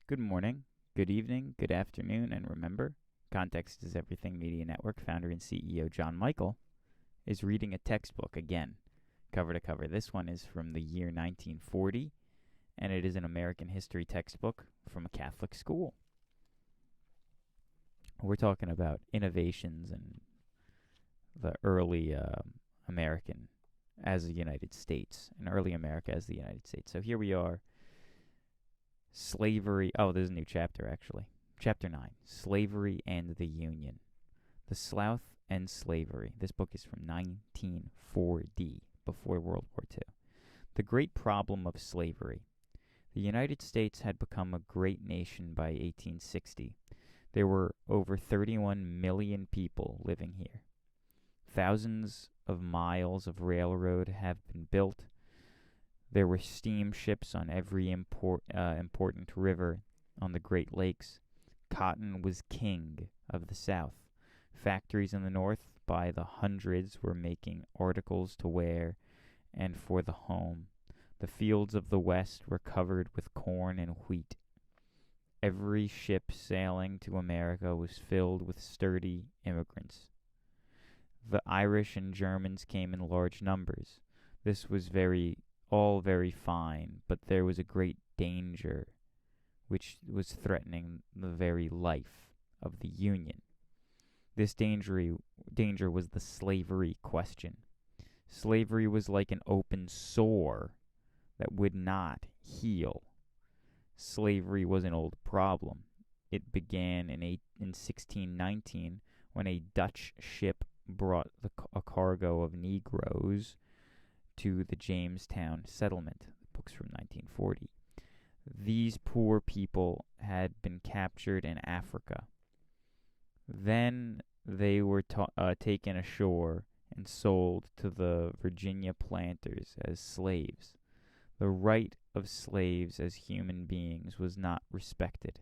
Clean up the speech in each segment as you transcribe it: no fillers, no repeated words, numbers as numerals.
Good morning, good evening, good afternoon, and remember, Context is Everything Media Network founder and CEO John Michael is reading a textbook again, cover to cover. This one is from the year 1940, and it is an American history textbook from a Catholic school. We're talking about innovations and the early American as the United States, and early America as the United States. So here we are. Slavery. Oh, there's a new chapter, actually. Chapter 9, Slavery and the Union. The South and Slavery. This book is from 1940, before World War II. The great problem of slavery. The United States had become a great nation by 1860. There were over 31 million people living here. Thousands of miles of railroad have been built. There were steamships on every important river on the Great Lakes. Cotton was king of the South. Factories in the North by the hundreds were making articles to wear and for the home. The fields of the West were covered with corn and wheat. Every ship sailing to America was filled with sturdy immigrants. The Irish and Germans came in large numbers. This was all very fine, but there was a great danger which was threatening the very life of the Union. This danger was the slavery question. Slavery was like an open sore that would not heal. Slavery was an old problem. It began in 1619 when a Dutch ship brought a cargo of Negroes to the Jamestown settlement. The book's from 1940. These poor people had been captured in Africa. Then they were taken ashore and sold to the Virginia planters as slaves. The right of slaves as human beings was not respected.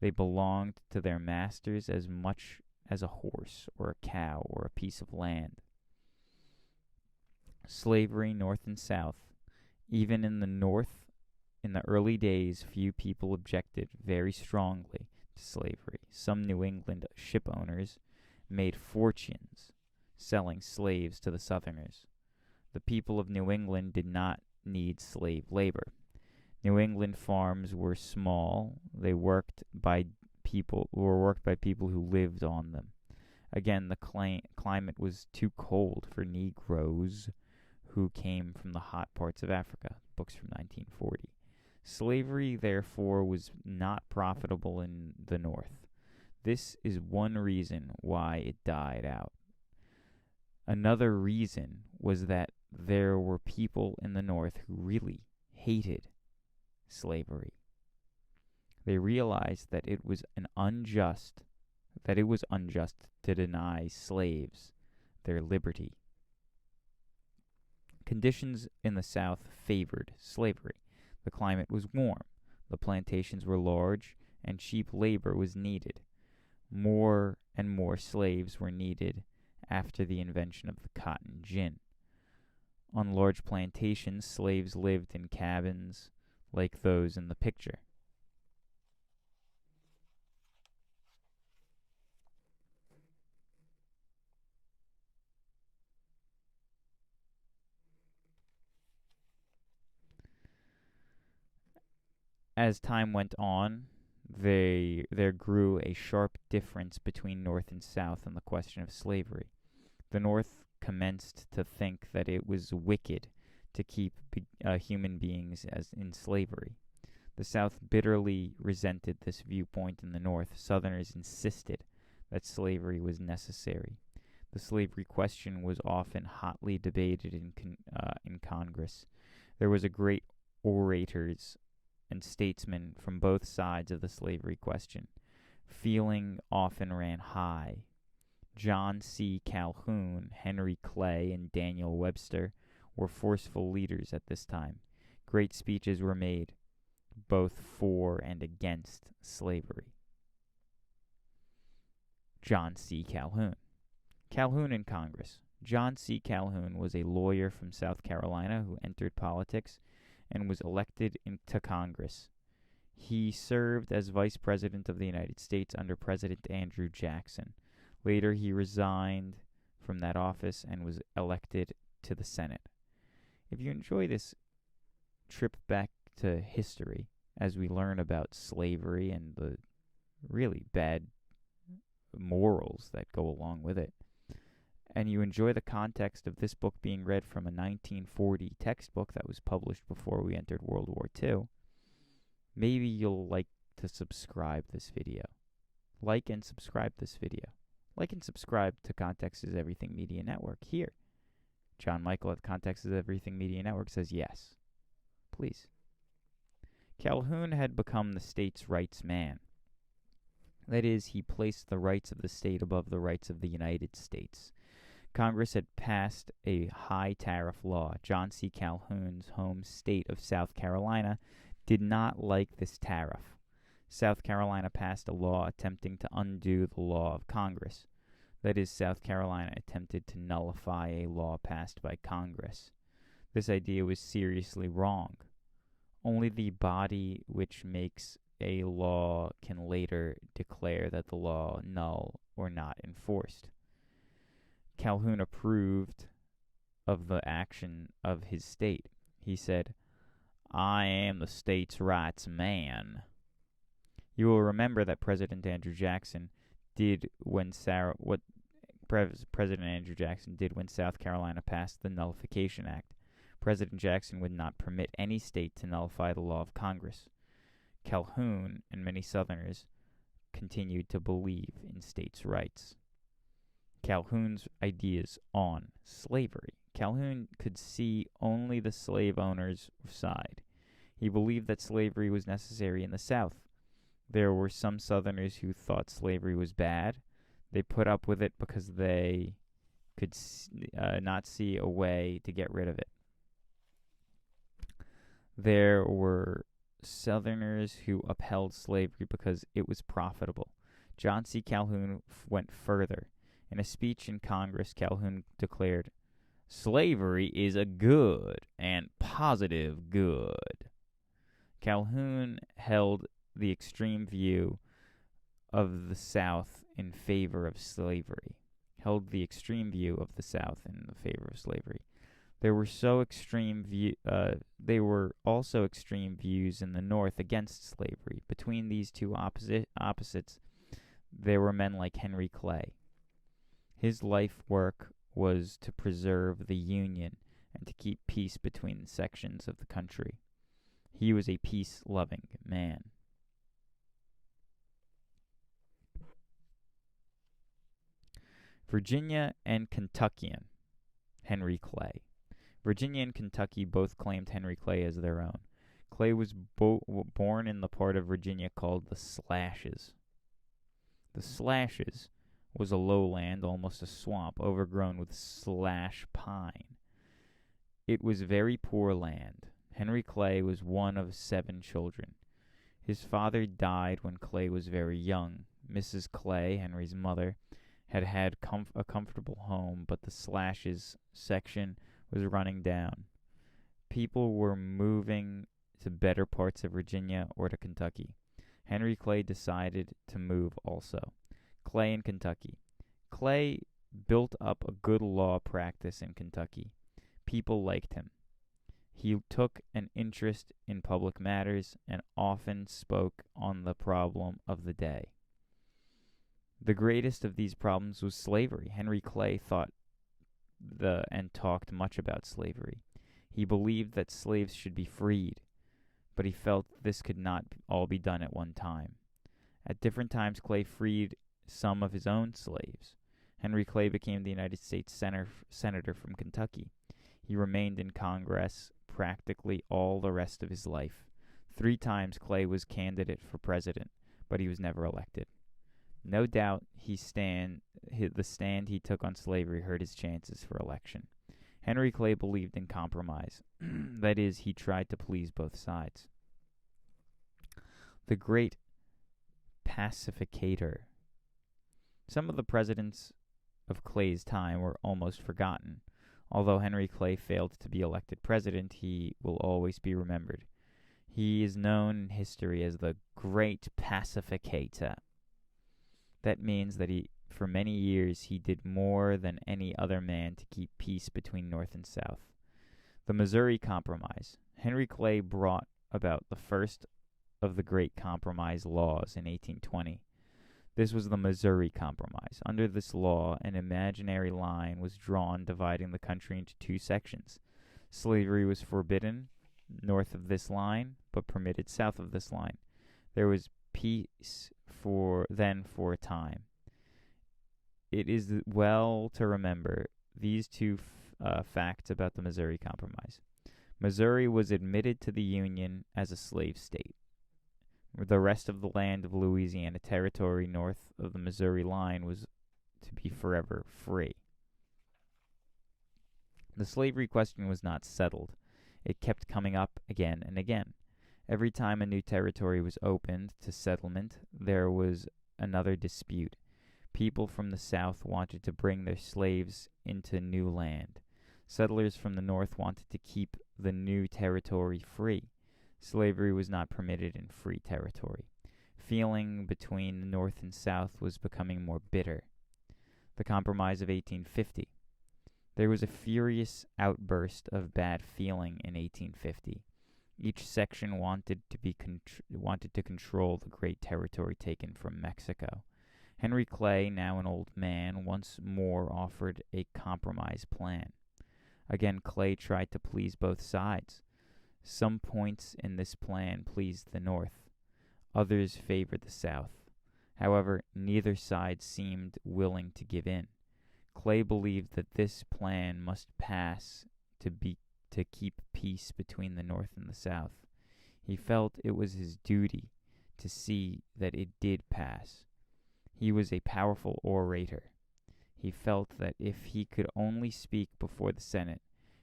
They belonged to their masters as much as a horse or a cow or a piece of land. Slavery, North and South. Even in the North, in the early days, few people objected very strongly to slavery. Some New England ship owners made fortunes selling slaves to the Southerners. The people of New England did not need slave labor. New England farms were small. They were worked by people who lived on them. Again, the climate was too cold for Negroes who came from the hot parts of Africa. Books from 1940. Slavery, therefore, was not profitable in the North. This is one reason why it died out. Another reason was that there were people in the North who really hated slavery. They realized that it was unjust to deny slaves their liberty. Conditions in the South favored slavery. The climate was warm, the plantations were large, and cheap labor was needed. More and more slaves were needed after the invention of the cotton gin. On large plantations, slaves lived in cabins like those in the picture. As time went on, there grew a sharp difference between North and South on the question of slavery. The North commenced to think that it was wicked to keep human beings as in slavery. The South bitterly resented this viewpoint in the North. Southerners insisted that slavery was necessary. The slavery question was often hotly debated in Congress. There was a great orators and statesmen from both sides of the slavery question. Feeling often ran high. John C. Calhoun, Henry Clay, and Daniel Webster were forceful leaders at this time. Great speeches were made, both for and against slavery. John C. Calhoun. Calhoun in Congress. John C. Calhoun was a lawyer from South Carolina who entered politics and was elected into Congress. He served as Vice President of the United States under President Andrew Jackson. Later, he resigned from that office and was elected to the Senate. If you enjoy this trip back to history as we learn about slavery and the really bad morals that go along with it, and you enjoy the context of this book being read from a 1940 textbook that was published before we entered World War II, maybe you'll like to subscribe this video. Like and subscribe this video. Like and subscribe to Context is Everything Media Network here. John Michael at Context is Everything Media Network says yes. Please. Calhoun had become the state's rights man. That is, he placed the rights of the state above the rights of the United States. Congress had passed a high tariff law. John C. Calhoun's home state of South Carolina did not like this tariff. South Carolina passed a law attempting to undo the law of Congress. That is, South Carolina attempted to nullify a law passed by Congress. This idea was seriously wrong. Only the body which makes a law can later declare that the law null or not enforced. Calhoun approved of the action of his state. He said, "I am the state's rights man." You will remember that President Andrew Jackson did when President Andrew Jackson did when South Carolina passed the Nullification Act. President Jackson would not permit any state to nullify the law of Congress. Calhoun and many Southerners continued to believe in states' rights. Calhoun's ideas on slavery. Calhoun could see only the slave owner's side. He believed that slavery was necessary in the South. There were some Southerners who thought slavery was bad. They put up with it because they could not see a way to get rid of it. There were Southerners who upheld slavery because it was profitable. John C. Calhoun went further. In a speech in Congress, Calhoun declared, "Slavery is a good and positive good." Calhoun held the extreme view of the South in favor of slavery. There were also extreme views in the North against slavery. Between these two opposites, there were men like Henry Clay. His life work was to preserve the Union and to keep peace between the sections of the country. He was a peace-loving man. Virginia and Kentuckian, Henry Clay. Virginia and Kentucky both claimed Henry Clay as their own. Clay was born in the part of Virginia called the Slashes. The Slashes was a lowland, almost a swamp, overgrown with slash pine. It was very poor land. Henry Clay was one of 7 children. His father died when Clay was very young. Mrs. Clay, Henry's mother, had a comfortable home, but the Slashes section was running down. People were moving to better parts of Virginia or to Kentucky. Henry Clay decided to move also. Clay in Kentucky. Clay built up a good law practice in Kentucky. People liked him. He took an interest in public matters and often spoke on the problem of the day. The greatest of these problems was slavery. Henry Clay thought and talked much about slavery. He believed that slaves should be freed, but he felt this could not all be done at one time. At different times, Clay freed some of his own slaves. Henry Clay became the United States Senator from Kentucky. He remained in Congress practically all the rest of his life. 3 times Clay was candidate for president, but he was never elected. No doubt the stand he took on slavery hurt his chances for election. Henry Clay believed in compromise. That is, he tried to please both sides. The great pacificator. Some of the presidents of Clay's time were almost forgotten. Although Henry Clay failed to be elected president, he will always be remembered. He is known in history as the Great Pacificator. That means that for many years, he did more than any other man to keep peace between North and South. The Missouri Compromise. Henry Clay brought about the first of the Great Compromise laws in 1820. This was the Missouri Compromise. Under this law, an imaginary line was drawn dividing the country into two sections. Slavery was forbidden north of this line, but permitted south of this line. There was peace for a time. It is well to remember these two facts about the Missouri Compromise. Missouri was admitted to the Union as a slave state. The rest of the land of Louisiana Territory north of the Missouri line was to be forever free. The slavery question was not settled. It kept coming up again and again. Every time a new territory was opened to settlement, there was another dispute. People from the South wanted to bring their slaves into new land. Settlers from the North wanted to keep the new territory free. Slavery was not permitted in free territory. Feeling between the North and South was becoming more bitter. The Compromise of 1850. There was a furious outburst of bad feeling in 1850. Each section wanted to control the great territory taken from Mexico. Henry Clay, now an old man, once more offered a compromise plan. Again, Clay tried to please both sides. Some points in this plan pleased the North. Others favored the South. However, neither side seemed willing to give in. Clay believed that this plan must pass to keep peace between the North and the South. He felt it was his duty to see that it did pass. He was a powerful orator. He felt that if he could only speak before the Senate,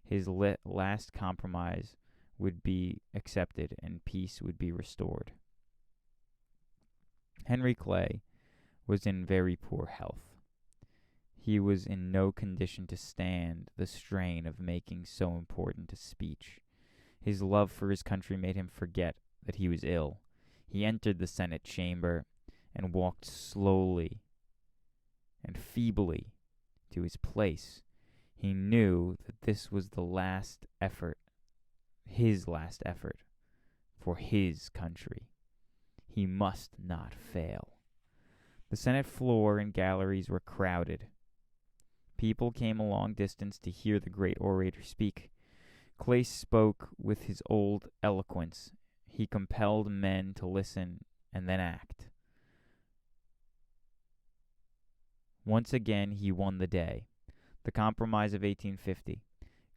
his last compromise would be accepted and peace would be restored. Henry Clay was in very poor health. He was in no condition to stand the strain of making so important a speech. His love for his country made him forget that he was ill. He entered the Senate chamber and walked slowly and feebly to his place. He knew that this was the last effort, his last effort for his country. He must not fail. The Senate floor and galleries were crowded. People came a long distance to hear the great orator speak. Clay spoke with his old eloquence. He compelled men to listen and then act. Once again, he won the day. The Compromise of 1850.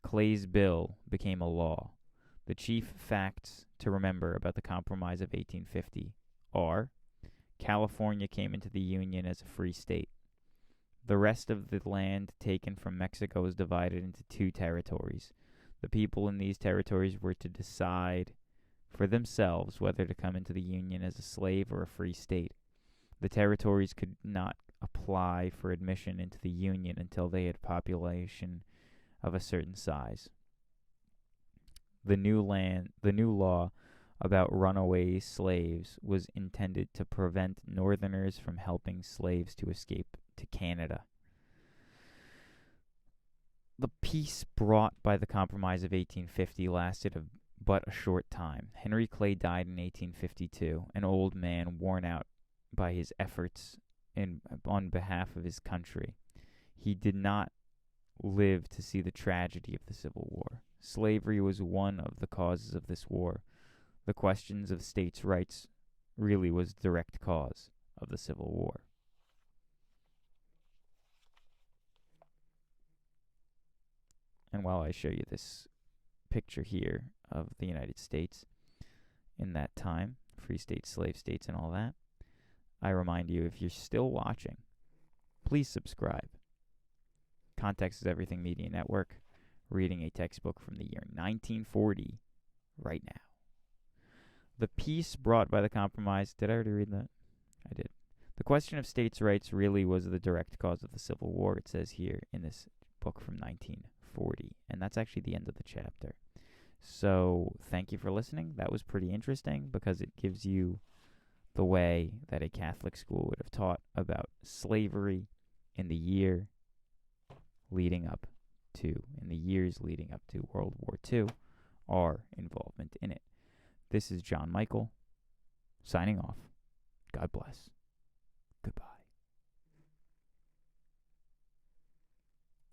Clay's bill became a law. The chief facts to remember about the Compromise of 1850 are: California came into the Union as a free state. The rest of the land taken from Mexico was divided into two territories. The people in these territories were to decide for themselves whether to come into the Union as a slave or a free state. The territories could not apply for admission into the Union until they had a population of a certain size. The new law about runaway slaves was intended to prevent Northerners from helping slaves to escape to Canada. The peace brought by the Compromise of 1850 lasted but a short time. Henry Clay died in 1852, an old man worn out by his efforts on behalf of his country. He did not live to see the tragedy of the Civil War. Slavery was one of the causes of this war. The questions of states' rights really was the direct cause of the Civil War. And while I show you this picture here of the United States in that time, free states, slave states, and all that, I remind you, if you're still watching, please subscribe. Context is Everything Media Network, reading a textbook from the year 1940 right now. The peace brought by the Compromise, did I already read that? I did. The question of states' rights really was the direct cause of the Civil War, it says here in this book from 1940, and that's actually the end of the chapter. So thank you for listening. That was pretty interesting because it gives you the way that a Catholic school would have taught about slavery in the years leading up to World War II, our involvement in it. This is John Michael, signing off. God bless.